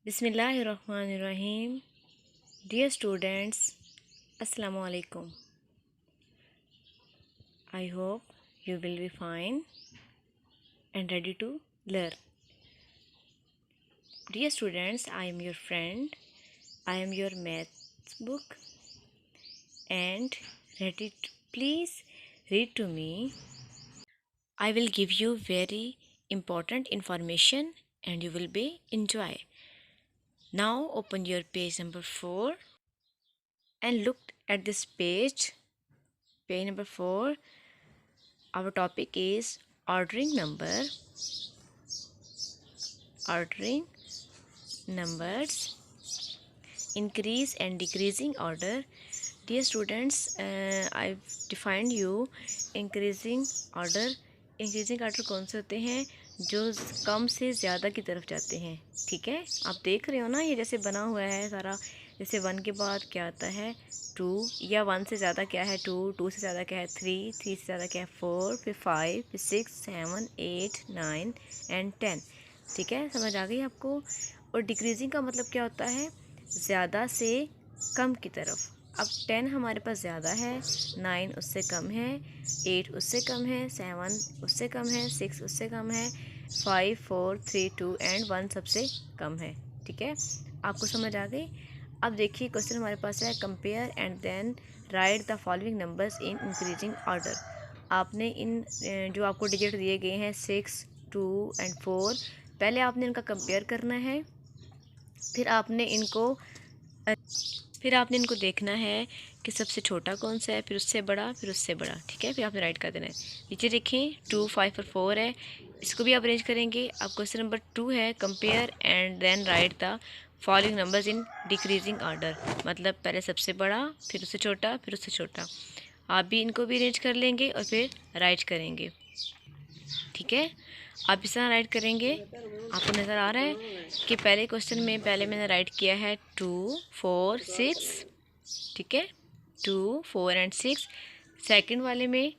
बिस्मिल्लाहिर्रहमानिर्रहीम। Dear students, Assalamu alaikum. I hope you will be fine and ready to learn. Dear students, I am your friend. I am your maths book and ready to, please read to me. I will give you very important information and you will be enjoy. Now open your page number 4 and look at this page. Page number 4. Our topic is ordering numbers, increase and decreasing order. Dear students, I've defined you increasing order. Increasing order कौन से होते हैं? जो कम से ज़्यादा की तरफ जाते हैं। ठीक है, आप देख रहे हो ना, ये जैसे बना हुआ है सारा। जैसे 1 के बाद क्या आता है 2, या 1 से ज़्यादा क्या है 2, 2 से ज़्यादा क्या है 3, 3 से ज़्यादा क्या है 4, फिर 5, फिर 6, 7, 8, 9 एंड 10। ठीक है, समझ आ गई आपको? और डिक्रीजिंग का मतलब क्या होता है? ज़्यादा से कम की तरफ। अब 10 हमारे पास ज़्यादा है, 9 उससे कम है, 8 उससे कम है, 7 उससे कम है, 6 उससे कम है, 5, 4, 3, 2 एंड 1 सबसे कम है। ठीक है, आपको समझ आ गई? अब देखिए क्वेश्चन हमारे पास है, compare and then write the following numbers in increasing order. आपने इन जो आपको डिजिट दिए गए हैं 6, 2 एंड 4, पहले आपने इनका कंपेयर करना है। फिर आपने इनको देखना है कि सबसे छोटा कौन सा है, फिर उससे बड़ा, फिर उससे बड़ा। ठीक है, फिर आपने राइट कर देना है। नीचे देखें 2, 5 और 4 है, इसको भी आप अरेंज करेंगे। अब क्वेश्चन नंबर 2 है, compare and then write the following numbers in decreasing order. मतलब पहले सबसे बड़ा, फिर उससे छोटा, फिर उससे छोटा। आप भी इनको भी अरेंज कर लेंगे और फिर राइट करेंगे। ठीक है, आप इस तरह राइट करेंगे। आपको नज़र आ रहा है कि पहले क्वेश्चन में पहले मैंने राइट किया है 2, 4, 6। ठीक है, 2, 4 एंड 6। सेकंड वाले में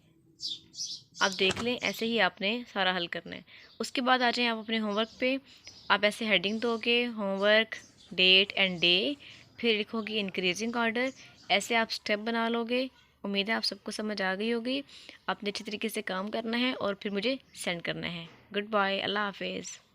आप देख लें, ऐसे ही आपने सारा हल करना है। उसके बाद आ जाएं आप अपने होमवर्क पे। आप ऐसे हेडिंग दोगे, होमवर्क, डेट एंड डे, फिर लिखोगे इंक्रीजिंग ऑर्डर। ऐसे आप स्टेप बना लोगे। उम्मीद है आप सबको समझ आ गई होगी। आपने अच्छी तरीके से काम करना है और फिर मुझे सेंड करना है। गुड बाय, अल्लाह हाफिज़।